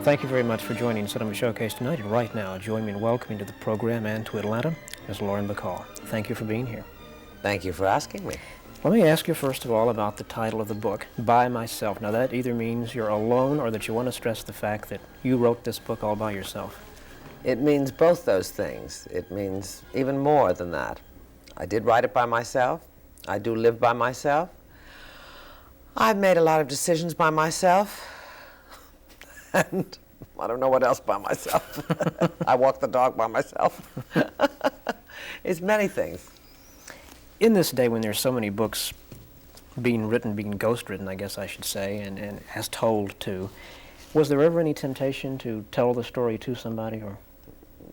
Thank you very much for joining Cinema Showcase tonight. And right now, join me in welcoming to the program and to Atlanta, Ms. Lauren Bacall. Thank you for being here. Thank you for asking me. Let me ask you first of all about the title of the book, By Myself. Now that either means you're alone or that you want to stress the fact that you wrote this book all by yourself. It means both those things. It means even more than that. I did write it by myself. I do live by myself. I've made a lot of decisions by myself. And I don't know what else by myself. I walk the dog by myself. It's many things. In this day when there's so many books being written, being ghost-written, I guess I should say, and as told too, was there ever any temptation to tell the story to somebody? Or?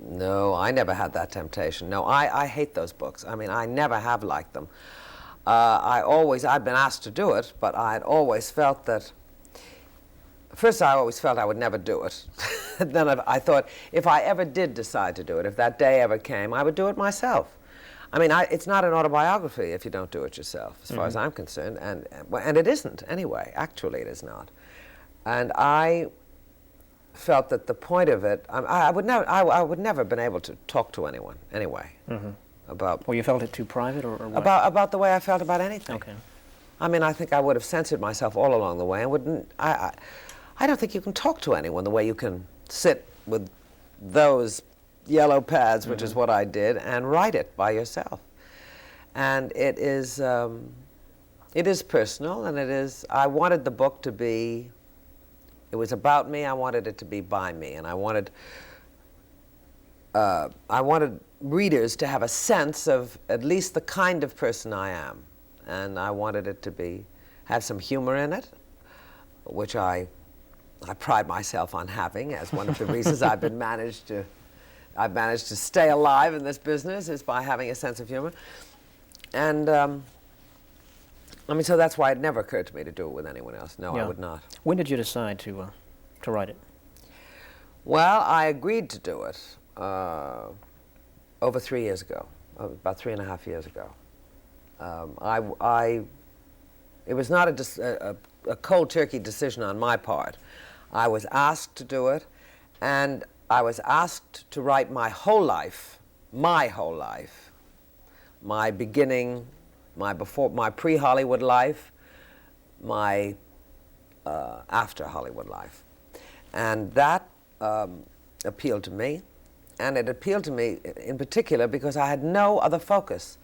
No, I never had that temptation. No, I hate those books. I mean, I never have liked them. I'd been asked to do it, but I'd always felt that, first I always felt I would never do it. Then I thought, if I ever did decide to do it, if that day ever came, I would do it myself. I mean, it's not an autobiography if you don't do it yourself, as far as I'm concerned, and it isn't anyway. Actually, it is not. And I felt that the point of it, I would never have been able to talk to anyone anyway about. Well, you felt it too private, or what? About the way I felt about anything. Okay. I mean, I think I would have censored myself all along the way, and wouldn't. I don't think you can talk to anyone the way you can sit with those yellow pads, which is what I did, and write it by yourself. And it is personal, and it is. I wanted the book to be. It was about me. I wanted it to be by me, and I wanted readers to have a sense of at least the kind of person I am, and I wanted it to have some humor in it, which I pride myself on having as one of the reasons I've managed to stay alive in this business is by having a sense of humor. And I mean, so that's why it never occurred to me to do it with anyone else. No, I would not. When did you decide to write it? Well, I agreed to do it over 3 years ago, about 3.5 years ago. It was not a cold turkey decision on my part. I was asked to do it, and I was asked to write my whole life, my beginning, my pre-Hollywood life, my after Hollywood life. And that appealed to me, and it appealed to me in particular because I had no other focus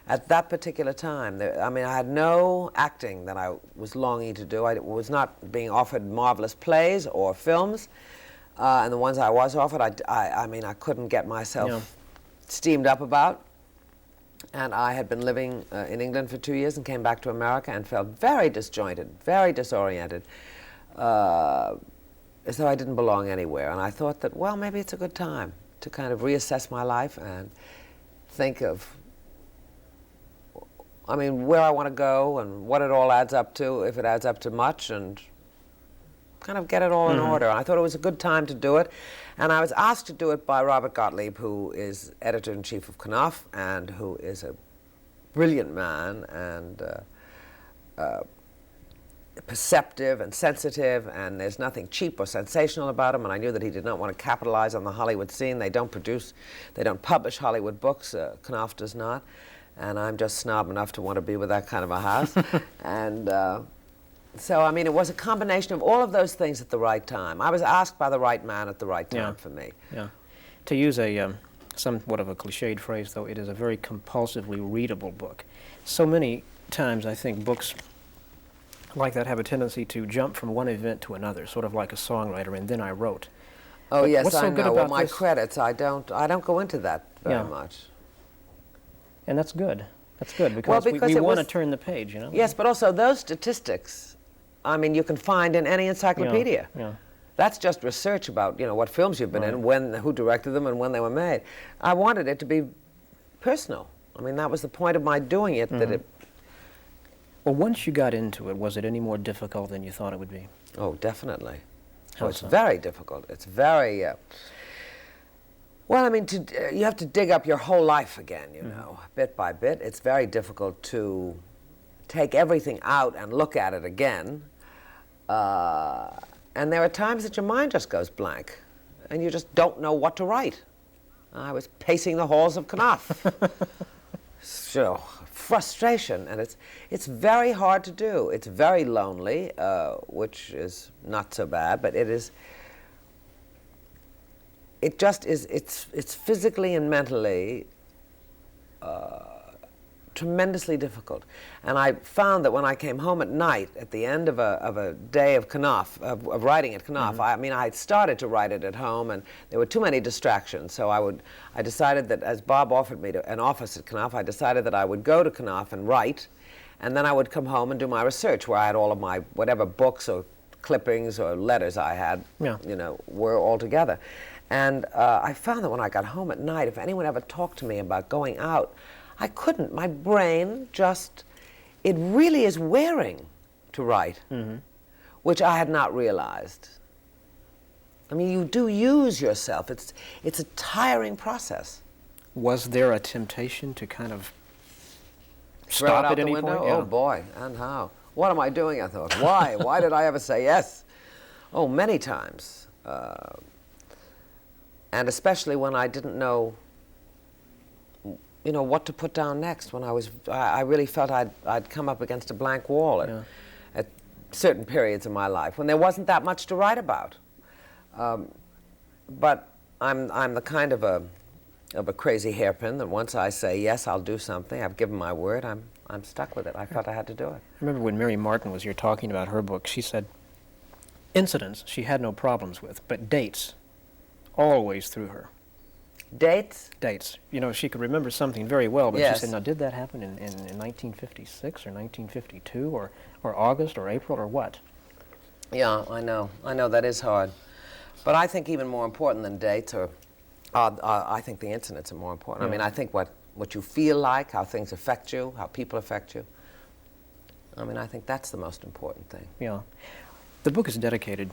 at that particular time. I mean, I had no acting that I was longing to do. I was not being offered marvelous plays or films. And the ones I was offered, I mean, I couldn't get myself steamed up about. And I had been living in England for 2 years and came back to America and felt very disjointed, very disoriented, as though I didn't belong anywhere. And I thought that, well, maybe it's a good time to kind of reassess my life and think of, I mean, where I want to go and what it all adds up to, if it adds up to much, and kind of get it all in order. I thought it was a good time to do it, and I was asked to do it by Robert Gottlieb, who is editor-in-chief of Knopf and who is a brilliant man and perceptive and sensitive, and there's nothing cheap or sensational about him, and I knew that he did not want to capitalize on the Hollywood scene. They don't publish Hollywood books, Knopf does not, and I'm just snob enough to want to be with that kind of a house. And so, I mean, it was a combination of all of those things at the right time. I was asked by the right man at the right time for me. Yeah. To use a somewhat of a cliched phrase, though, it is a very compulsively readable book. So many times I think books like that have a tendency to jump from one event to another, sort of like a songwriter, and then I wrote. Oh, yes, what's so I good know. about Well, my this? credits, I don't go into that very much. And that's good. That's good, because we want to turn the page, you know? Yes, but also those statistics, I mean, you can find in any encyclopedia. Yeah. That's just research about, you know, what films you've been in, who directed them, and when they were made. I wanted it to be personal. I mean, that was the point of my doing it, that it... Well, once you got into it, was it any more difficult than you thought it would be? Oh, definitely. How It's so? very difficult. It's very... well, I mean, you have to dig up your whole life again, you know, bit by bit. It's very difficult to... take everything out and look at it again And there are times that your mind just goes blank, and you just don't know what to write. I was pacing the halls of Knopf. So, frustration, and it's very hard to do. It's very lonely, which is not so bad, but it just is, it's physically and mentally tremendously difficult. And I found that when I came home at night, at the end of a day of Knopf, of writing at Knopf, I mean, I had started to write it at home, and there were too many distractions. So I decided that, as Bob offered me an office at Knopf, I decided that I would go to Knopf and write, and then I would come home and do my research, where I had all of my whatever books or clippings or letters I had, you know, were all together. And I found that when I got home at night, if anyone ever talked to me about going out, I couldn't. My brain just, it really is wearing to write, which I had not realized. I mean, you do use yourself. It's a tiring process. Was there a temptation to kind of Throw it stop out at the any window? point? Yeah. Oh boy, and how? What am I doing, I thought. Why? Why did I ever say yes? Oh, many times. And especially when I didn't know, you know, what to put down next. When I really felt I'd come up against a blank wall at certain periods of my life, when there wasn't that much to write about. But I'm the kind of a crazy hairpin that once I say yes, I'll do something. I've given my word. I'm stuck with it. I felt I had to do it. I remember when Mary Martin was here talking about her book, she said incidents she had no problems with, but dates always threw her. Dates? Dates. You know, she could remember something very well, but Yes. she said, now, did that happen in 1956 or 1952 or August or April or what? Yeah, I know. I know that is hard. But I think even more important than dates I think the incidents are more important. I mean, I think what you feel like, how things affect you, how people affect you. I mean, I think that's the most important thing. Yeah. The book is dedicated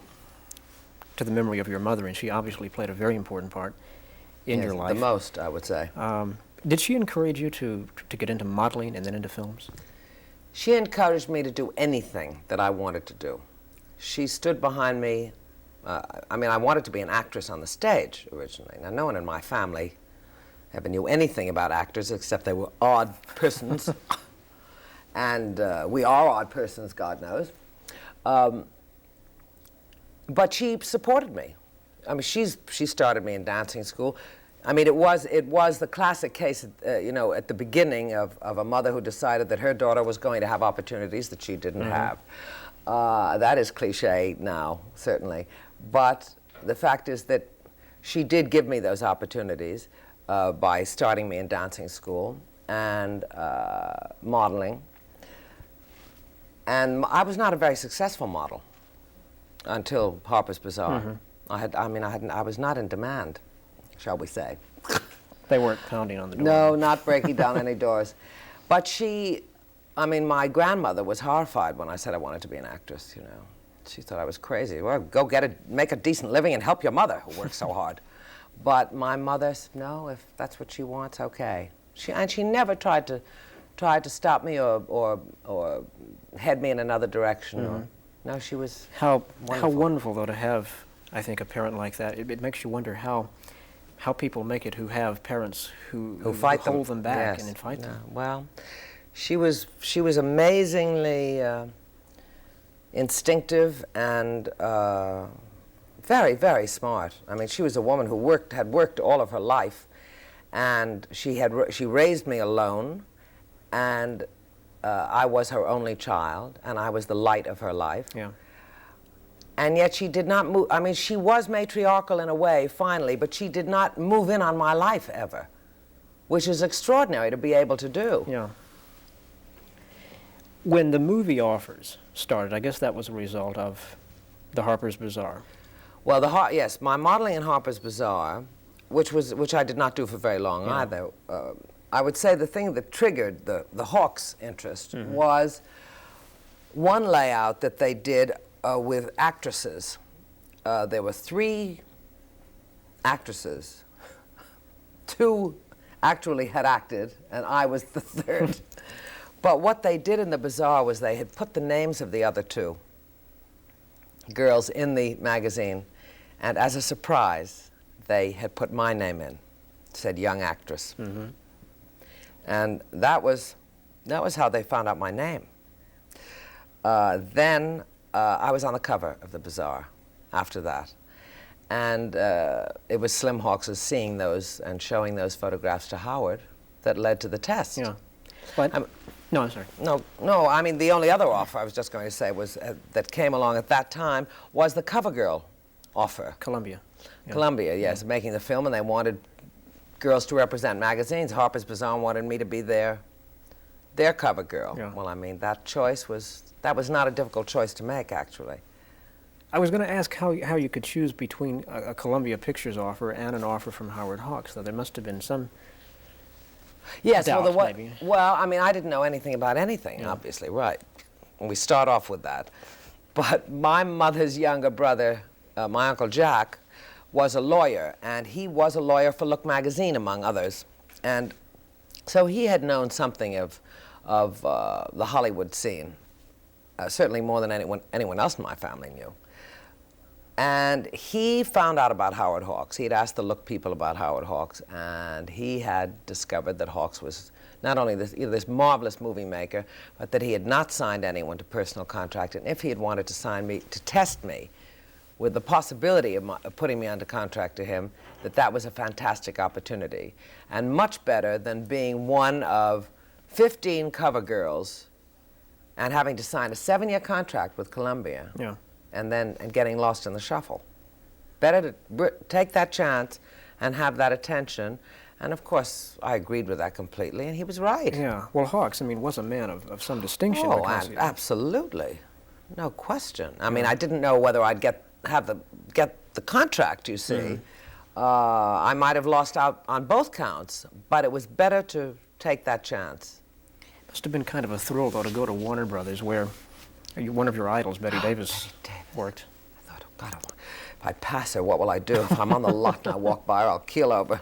to the memory of your mother, and she obviously played a very important part in your life. The most, I would say. Did she encourage you to get into modeling and then into films? She encouraged me to do anything that I wanted to do. She stood behind me. I mean, I wanted to be an actress on the stage originally. Now, no one in my family ever knew anything about actors except they were odd persons. And we are odd persons, God knows. But she supported me. I mean, she started me in dancing school. I mean, it was the classic case, you know, at the beginning of a mother who decided that her daughter was going to have opportunities that she didn't have. That is cliche now, certainly. But the fact is that she did give me those opportunities by starting me in dancing school and modeling. And I was not a very successful model until Harper's Bazaar. I was not in demand, shall we say. They weren't pounding on the door. No, not breaking down any doors. But my grandmother was horrified when I said I wanted to be an actress, you know. She thought I was crazy. Well, go make a decent living and help your mother, who works so hard. But my mother said, no, if that's what she wants, okay. She never tried to stop me or head me in another direction. No, she was wonderful. How wonderful, though, to have, I think, a parent like that. It makes you wonder how people make it who have parents who fight hold them back yes. and fight them. Well, she was amazingly instinctive and very, very smart. I mean, she was a woman who had worked all of her life, and she raised me alone, and I was her only child, and I was the light of her life. Yeah. And yet she did not move. I mean, she was matriarchal in a way, finally, but she did not move in on my life ever, which is extraordinary to be able to do. Yeah. When the movie offers started, I guess that was a result of the Harper's Bazaar. Well, yes, my modeling in Harper's Bazaar, which I did not do for very long either. I would say the thing that triggered the Hawks' interest was one layout that they did with actresses. There were 3 actresses. 2 actually had acted, and I was the 3rd. But what they did in the bazaar was they had put the names of the other 2 girls in the magazine, and as a surprise, they had put my name in, said young actress. Mm-hmm. And that was how they found out my name. Then I was on the cover of the Bazaar after that. And it was Slim Hawks's seeing those and showing those photographs to Howard that led to the test. Yeah. But, no, I'm sorry. No, I mean, the only other offer I was just going to say was that came along at that time was the cover girl offer. Columbia. Yeah. Columbia, yes, making the film, and they wanted girls to represent magazines. Harper's Bazaar wanted me to be their cover girl. Yeah. Well, I mean, that was not a difficult choice to make, actually. I was going to ask how you could choose between a Columbia Pictures offer and an offer from Howard Hawks, though there must have been some doubt, maybe. Well, I mean, I didn't know anything about anything, obviously, right. And we start off with that. But my mother's younger brother, my Uncle Jack, was a lawyer, and he was a lawyer for Look magazine, among others. And so he had known something of the Hollywood scene, certainly more than anyone else in my family knew. And he found out about Howard Hawks. He had asked the Look people about Howard Hawks, and he had discovered that Hawks was not only this marvelous movie maker, but that he had not signed anyone to personal contract, and if he had wanted to sign me, to test me, with the possibility of putting me under contract to him, that was a fantastic opportunity, and much better than being one of 15 cover girls and having to sign a 7-year contract with Columbia. Yeah. And getting lost in the shuffle. Better to take that chance and have that attention. And of course, I agreed with that completely, and he was right. Yeah. Well, Hawks, I mean, was a man of some distinction. Oh, absolutely, no question. I mean, I didn't know whether I'd get the contract. You see, Mm-hmm. I might have lost out on both counts, but it was better to take that chance. Must have been kind of a thrill, though, to go to Warner Brothers, where one of your idols, Bette Davis, worked. I thought, oh God, if I pass her, what will I do? If I'm on the lot and I walk by her, I'll keel over.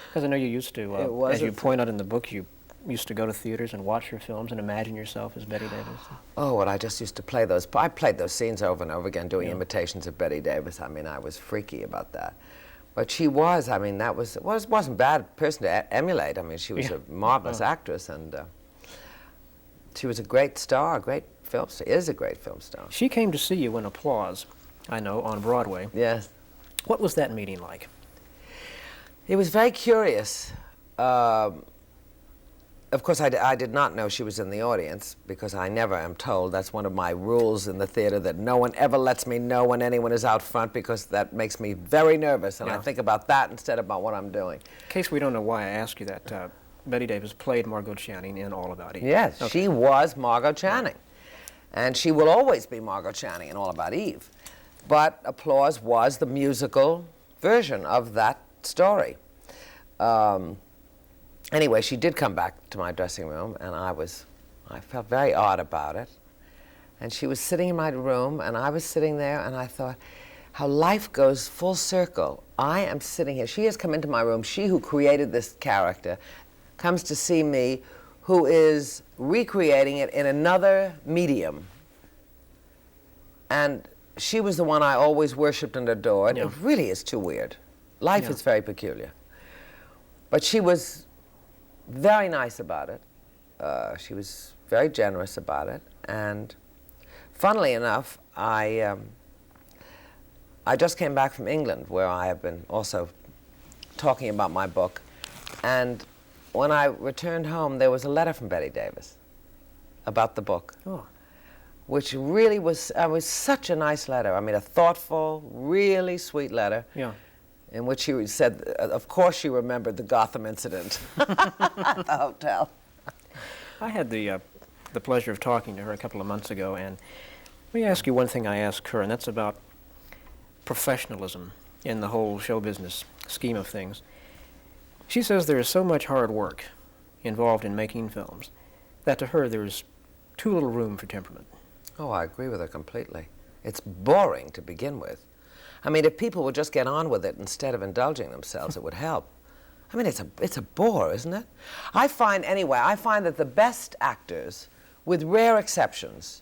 Because I know you used to, as you point out in the book, you used to go to theaters and watch her films and imagine yourself as Bette Davis. Oh, well, I just used to play those. I played those scenes over and over again, doing imitations of Bette Davis. I mean, I was freaky about that. But she was, I mean, wasn't a bad person to emulate. I mean, she was a marvelous actress, and she was a great star, a great film star, is a great film star. She came to see you in Applause, I know, on Broadway. Yes. What was that meeting like? It was very curious. Of course, I did not know she was in the audience, because I never am told. That's one of my rules in the theater, that no one ever lets me know when anyone is out front, because that makes me very nervous, and I think about that instead of about what I'm doing. In case we don't know why I asked you that, Bette Davis played Margot Channing in All About Eve. Yes, she was Margot Channing. And she will always be Margot Channing in All About Eve. But Applause was the musical version of that story. Anyway, she did come back to my dressing room, and I felt very odd about it. And she was sitting in my room, and I was sitting there, and I thought, how life goes full circle. I am sitting here. She has come into my room. She who created this character comes to see me, who is recreating it in another medium. And she was the one I always worshipped and adored. It really is too weird. Life is very peculiar. But she was very nice about it. She was very generous about it. And funnily enough, I just came back from England, where I have been also talking about my book. And when I returned home, there was a letter from Bette Davis about the book, which really was such a nice letter. I mean, a thoughtful, really sweet letter. Yeah. In which she said, of course she remembered the Gotham incident at the hotel. I had the pleasure of talking to her a couple of months ago, and let me ask you one thing I asked her, and that's about professionalism in the whole show business scheme of things. She says there is so much hard work involved in making films that to her there's too little room for temperament. Oh, I agree with her completely. It's boring to begin with. I mean, if people would just get on with it instead of indulging themselves, it would help. I mean, it's a bore, isn't it? I find that the best actors, with rare exceptions,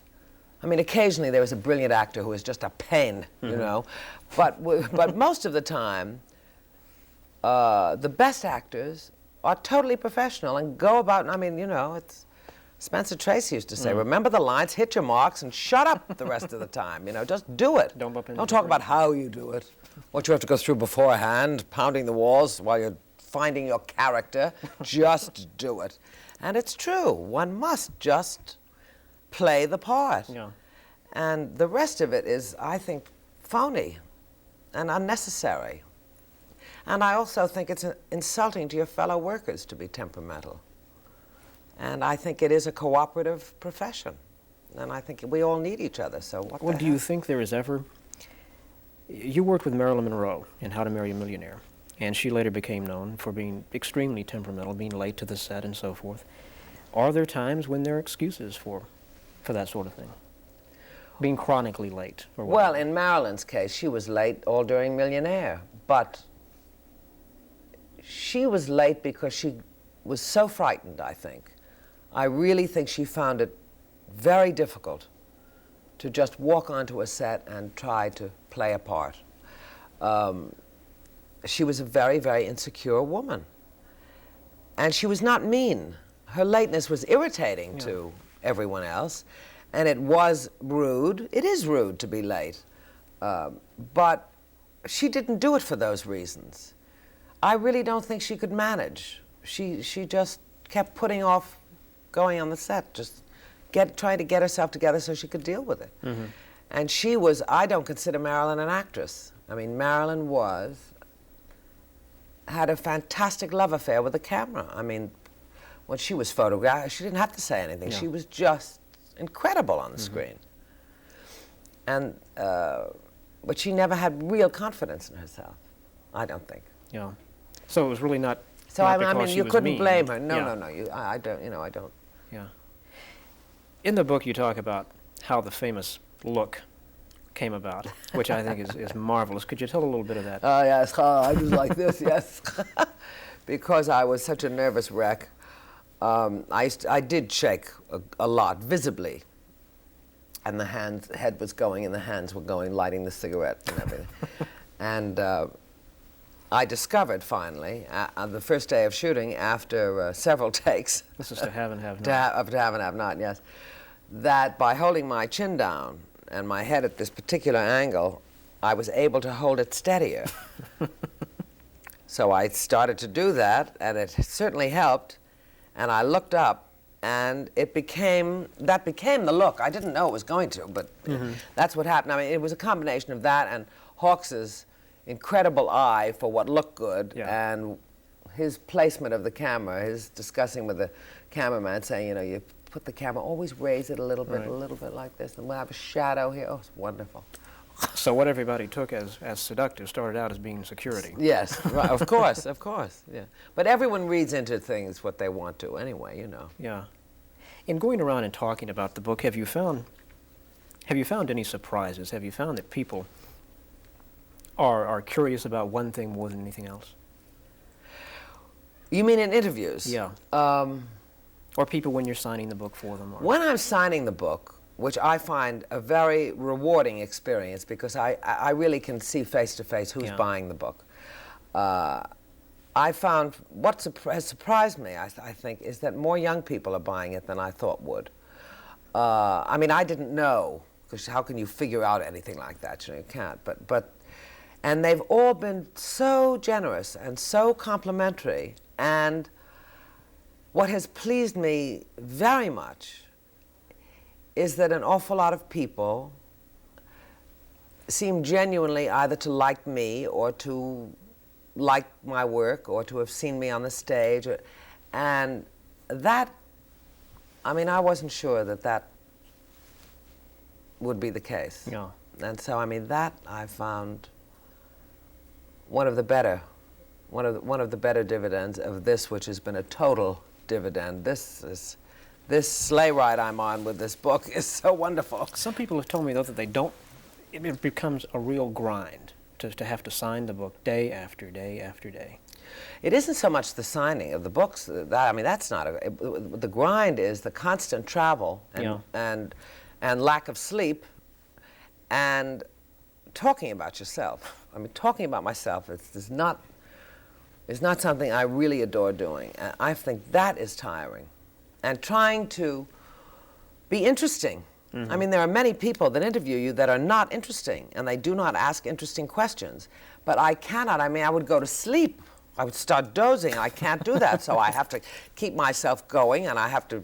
I mean, occasionally there was a brilliant actor who was just a pain, you know, but most of the time, the best actors are totally professional and go about, I mean, you know, it's, Spencer Tracy used to say, remember the lines, hit your marks, and shut up the rest of the time, you know, just do it. Don't bump into Don't talk about how you do it, what you have to go through beforehand, pounding the walls while you're finding your character, just do it. And it's true, one must just play the part. Yeah. And the rest of it is, I think, phony and unnecessary. And I also think it's insulting to your fellow workers to be temperamental. And I think it is a cooperative profession. And I think we all need each other, so what Well, the do you heck? think there is ever... You worked with Marilyn Monroe in How to Marry a Millionaire, and she later became known for being extremely temperamental, being late to the set and so forth. Are there times when there are excuses for that sort of thing? Being chronically late or whatever? Well, in Marilyn's case, she was late all during Millionaire, but she was late because she was so frightened, I think. I really think she found it very difficult to just walk onto a set and try to play a part. She was a very, very insecure woman. And she was not mean. Her lateness was irritating to everyone else, and it was rude. It is rude to be late. But she didn't do it for those reasons. I really don't think she could manage. She just kept putting off going on the set, just trying to get herself together so she could deal with it. Mm-hmm. And she was, I don't consider Marilyn an actress. I mean, Marilyn had a fantastic love affair with the camera. I mean, when she was photographed, she didn't have to say anything. Yeah. She was just incredible on the screen. And, but she never had real confidence in herself, I don't think. Yeah. So it was really not. So not I mean, you couldn't mean. blame her. No, Yeah. no. I don't. You know, I don't. Yeah. In the book, you talk about how the famous look came about, which I think is marvelous. Could you tell a little bit of that? Yes, I was like this, yes. Because I was such a nervous wreck, I did shake a lot, visibly. And the head was going and the hands were going, lighting the cigarette and everything. And I discovered finally, on the first day of shooting, after several takes. This is To Have and Have Not. To Have and Have Not, yes. That by holding my chin down and my head at this particular angle, I was able to hold it steadier. So I started to do that, and it certainly helped. And I looked up, and that became the look. I didn't know it was going to, but that's what happened. I mean, it was a combination of that and Hawks's incredible eye for what looked good, and his placement of the camera, his discussing with the cameraman, saying, you know, you put the camera, always raise it a little bit like this, and we'll have a shadow here. Oh, it's wonderful. So what everybody took as seductive started out as being security. Yes, right, of course, yeah. But everyone reads into things what they want to anyway, you know. Yeah. In going around and talking about the book, have you found any surprises? Have you found that people are curious about one thing more than anything else? You mean in interviews? Yeah. Or people when you're signing the book for them? Or when I'm signing the book, which I find a very rewarding experience because I really can see face to face who's buying the book. I found what has surprised me, I think, is that more young people are buying it than I thought would. I mean, I didn't know, because how can you figure out anything like that? You know, you can't. And they've all been so generous and so complimentary. And what has pleased me very much is that an awful lot of people seem genuinely either to like me or to like my work or to have seen me on the stage. And that, I mean, I wasn't sure that would be the case. Yeah. And so, I mean, that I found one of the better dividends of this, which has been a total dividend. This sleigh ride I'm on with this book is so wonderful. Some people have told me, though, that it becomes a real grind to have to sign the book day after day after day. It isn't so much the signing of the books. I mean, that's not the grind is the constant travel and and lack of sleep, and talking about yourself. I mean, talking about myself is not something I really adore doing. And I think that is tiring. And trying to be interesting. I mean, there are many people that interview you that are not interesting, and they do not ask interesting questions. But I cannot. I mean, I would go to sleep. I would start dozing. I can't do that, so I have to keep myself going, and I have to,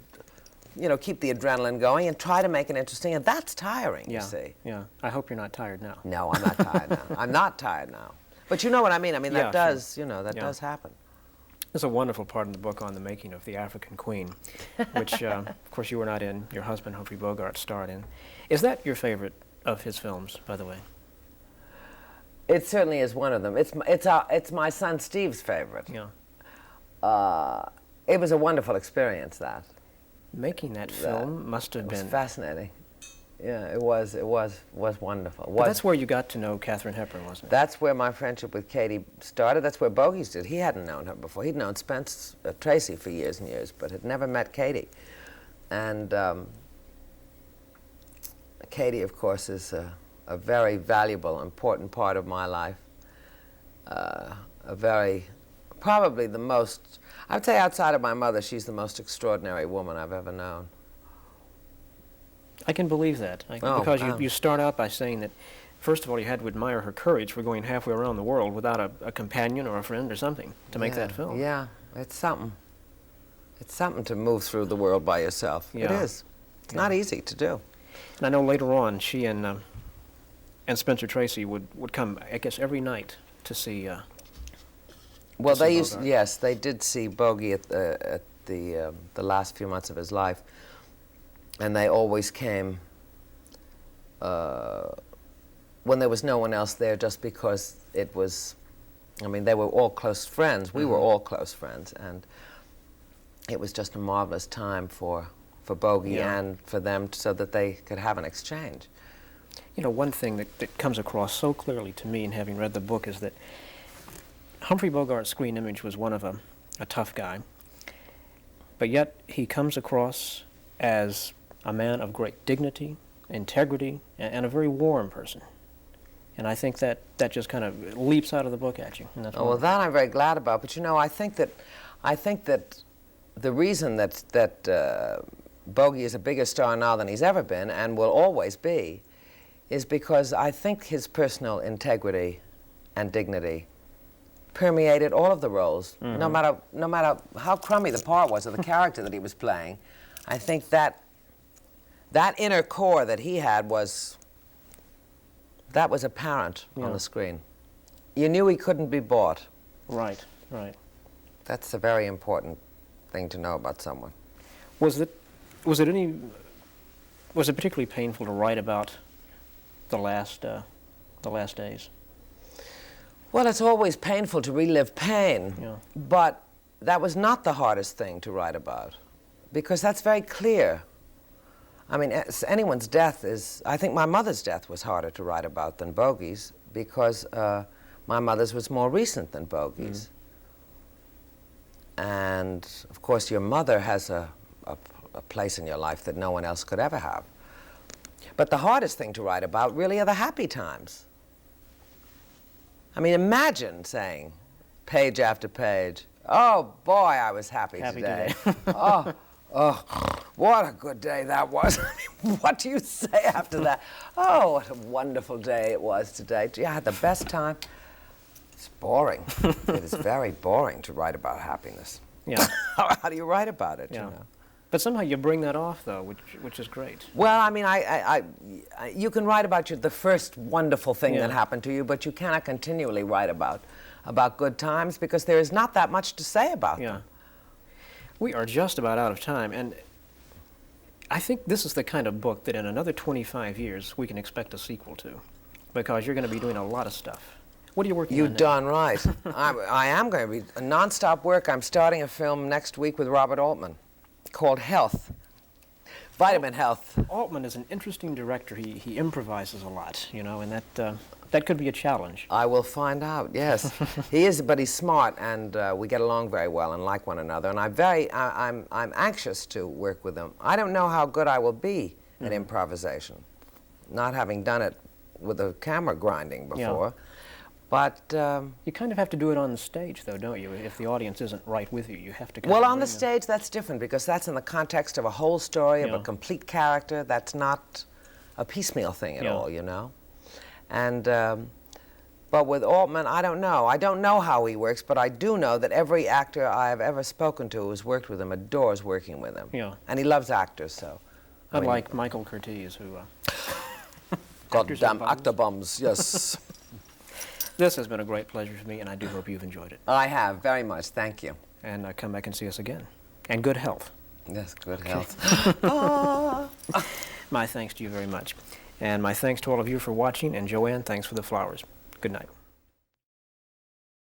you know, keep the adrenaline going and try to make it interesting, and that's tiring, you see. Yeah, I hope you're not tired now. No, I'm not tired now. I'm not tired now. But you know what I mean? I mean, that does, you know, that does happen. There's a wonderful part in the book on the making of The African Queen, which, of course, you were not in. Your husband, Humphrey Bogart, starred in. Is that your favorite of his films, by the way? It certainly is one of them. It's my son Steve's favorite. Yeah. It was a wonderful experience, that. Making that film must have been... It was fascinating. Yeah, it was wonderful. But that's where you got to know Katharine Hepburn, wasn't it? That's where my friendship with Katie started. That's where Bogies did. He hadn't known her before. He'd known Spence Tracy for years and years, but had never met Katie. And Katie, of course, is a very valuable, important part of my life. Probably the most, I would say outside of my mother, she's the most extraordinary woman I've ever known. I can believe that, because you start out by saying that, first of all, you had to admire her courage for going halfway around the world without a companion or a friend or something to make that film. Yeah, it's something. It's something to move through the world by yourself. Yeah. It is. It's not easy to do. And I know later on, she and Spencer Tracy would come, I guess, every night to see. Well, they used, yes, they did see Bogey at the last few months of his life, and they always came when there was no one else there, just because it was. I mean, they were all close friends. We were all close friends, and it was just a marvelous time for Bogey and for them, so that they could have an exchange. You know, one thing that comes across so clearly to me in having read the book is that Humphrey Bogart's screen image was one of a tough guy, but yet he comes across as a man of great dignity, integrity, and a very warm person. And I think that just kind of leaps out of the book at you. And that's well, that I'm very glad about. But you know, I think that the reason that Bogey is a bigger star now than he's ever been, and will always be, is because I think his personal integrity and dignity permeated all of the roles. No matter how crummy the part was or the character that he was playing, I think that inner core that he had was apparent on the screen. You knew he couldn't be bought. Right, right. That's a very important thing to know about someone. Was it particularly painful to write about the last days? Well, it's always painful to relive pain, but that was not the hardest thing to write about, because that's very clear. I mean, anyone's death is, I think my mother's death was harder to write about than Bogey's, because my mother's was more recent than Bogey's. And, of course, your mother has a place in your life that no one else could ever have. But the hardest thing to write about really are the happy times. I mean, imagine saying, page after page, oh, boy, I was happy today. Oh, what a good day that was. I mean, what do you say after that? Oh, what a wonderful day it was today. Gee, I had the best time. It's boring. It is very boring to write about happiness. Yeah. How do you write about it, you know? But somehow you bring that off, though, which is great. Well, I mean, you can write about the first wonderful thing that happened to you, but you cannot continually write about good times, because there is not that much to say about them. We are just about out of time, and I think this is the kind of book that in another 25 years we can expect a sequel to, because you're going to be doing a lot of stuff. What are you working on now? You're darn right. I am going to be nonstop work. I'm starting a film next week with Robert Altman called Health. Vitamin Health. Altman is an interesting director. He improvises a lot, you know, and that could be a challenge. I will find out, yes. He is, but he's smart, and we get along very well and like one another, and I'm anxious to work with him. I don't know how good I will be and improvisation. Not having done it with a camera grinding before, but... you kind of have to do it on the stage, though, don't you? If the audience isn't right with you, you have to... Well, on the stage, that's different, because that's in the context of a whole story, of a complete character. That's not a piecemeal thing at all, you know? And, but with Altman, I don't know. I don't know how he works, but I do know that every actor I have ever spoken to who's worked with him adores working with him. Yeah. And he loves actors, so... Unlike Michael Curtiz, who... Goddamn actor bums, yes. This has been a great pleasure for me, and I do hope you've enjoyed it. I have, very much. Thank you. And come back and see us again. And good health. Yes, good health. My thanks to you very much. And my thanks to all of you for watching, and Joanne, thanks for the flowers. Good night.